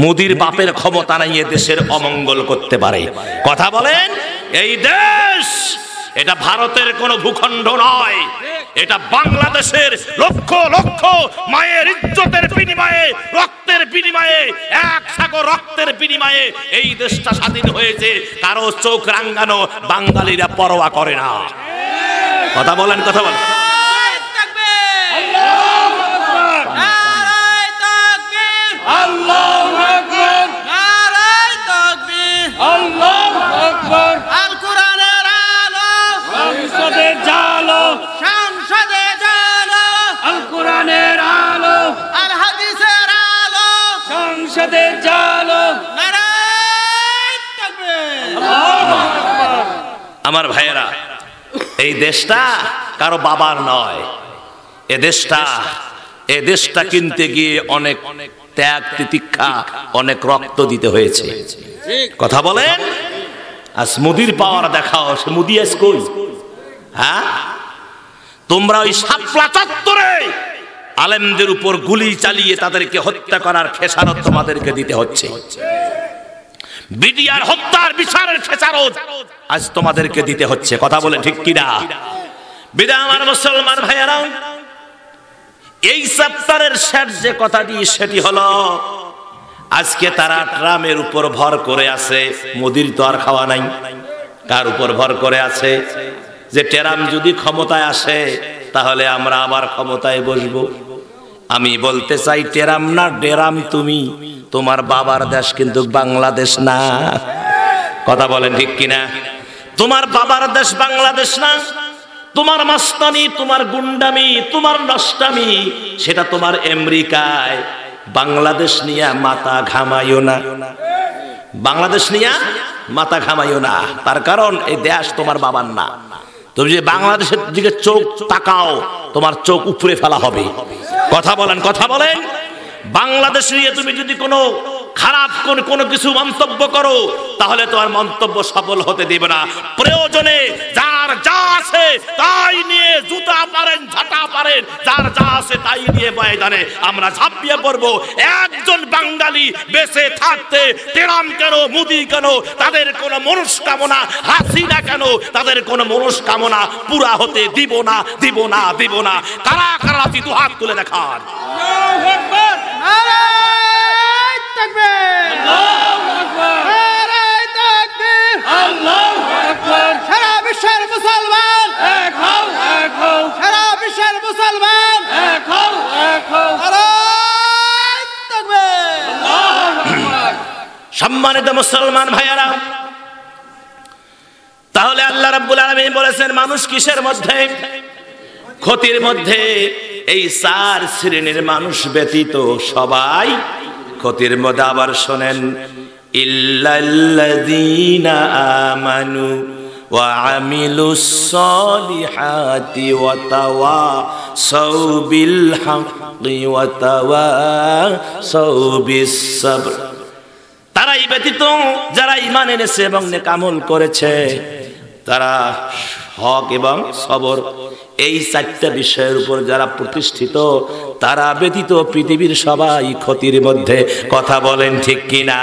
মোদির বাপের ক্ষমতা নাই এ দেশের অমঙ্গল করতে পারে। কথা বলেন, এই দেশ এটা ভারতের কোনো ভূখণ্ড নয়, এটা বাংলাদেশের লক্ষ লক্ষ মায়ের ইজ্জতের বিনিময়ে, রক্তের বিনিময়ে, এক সাগর রক্তের বিনিময়ে এই দেশটা স্বাধীন হয়েছে। কারো চোখ রাঙ্গানো বাঙালিরা পরোয়া করে না। কথা বলেন, কথা বলেন। আমার ভাইয়েরা, এই দেশটা কারো বাবার নয়। এ দেশটা কিনতে গিয়ে অনেক ত্যাগ তিতিক্ষা, অনেক রক্ত দিতে হয়েছে। কথা বলেন। আজ মোদির পাওয়ার দেখাও, সে মোদি আজ কই? হ্যাঁ, তোমরা ওই শাপলা চত্বরে আলেমদের উপর গুলি চালিয়ে তাদেরকে হত্যা করার খেসারত তোমাদেরকে দিতে হচ্ছে। বিডিআর হত্যার বিচারের খেসারত আজ তোমাদেরকে দিতে হচ্ছে। কথা বলে ঠিক কিনা? বিদা আমার মুসলমান ভাইয়েরা, এই চ্যাপ্টারের শেষ যে কথাটি সেটি হলো, আজকে তারা ট্রামের উপর ভর করে আছে। মোদির তো আর খাওয়া নাই। কার উপর ভর করে আছে? যে ট্রাম যদি ক্ষমতায় আসে তাহলে আমরা আবার ক্ষমতায় বসবো। আমি বলতে চাই, ট্রাম না ডেরাম তুমি, তোমার বাবার দেশ কিন্তু বাংলাদেশ না। কথা বলেন ঠিক কিনা? তোমার বাবার দেশ বাংলাদেশ না। তোমার মাস্তানি, তোমার গুন্ডামি, তোমার নষ্টামি সেটা তোমার আমেরিকায়। বাংলাদেশ নিয়ে মাথা ঘামাইও না। বাংলাদেশ নিয়ে মাথা ঘামাইও না। তার কারণ এই দেশ তোমার বাবার না। তুমি যে বাংলাদেশের দিকে চোখ তাকাও, তোমার চোখ উপরে ফেলা হবে। কথা বলেন, কথা বলেন। বাংলাদেশ নিয়ে তুমি যদি কোনো খারাপ কোনো কিছু মন্তব্য করো, তাহলে তোমার মন্তব্য সফল হতে দিবে না। প্রয়োজনে যার যা আছে তাই নিয়ে জুতা পারেন, ঝাঁটা পারেন, যার যা আছে তাই নিয়ে ময়দানে আমরা ঝাঁপিয়ে পড়বো। একজন বাঙালি বেঁচে থাকতে টেরাম কেন, মোদি কেন, তাদের কোনো মনস্কামনা, হাসিনা কেন, তাদের কোনো মনস্কামনা পুরা হতে দিব না, দিব না, দিব না। কারা কারা দু হাত তুলে দেখান। সারা বিশ্বের মুসলমান এক হও, এক হও। সারা বিশ্বের মুসলমান এক হও, এক হও। সম্মানিত মুসলমান ভাইয়েরা, তাহলে আল্লাহ রাব্বুল আলামিন বলেছেন মানুষ কিসের মধ্যে? ক্ষতির মধ্যে। এই চার শ্রেণীর মানুষ ব্যতীত সবাই ক্ষতির মধ্যে। আবার শোনেন, ইল্লাল্লাযীনা আমানু ওয়া আমিলুস সালিহাতি ওয়া তাওয়াসাউ বিল হাক্কি ওয়া তাওয়াসাউ বিস সাবর। তারাই ব্যতীত যারা ঈমান এনেছে এবং নেক আমল করেছে, তারা হক এবং সবর, এই চারটা বিষয়ের উপর যারা প্রতিষ্ঠিত, তারা ব্যতীত পৃথিবীর সবাই ক্ষতির মধ্যে। কথা বলেন ঠিক কিনা?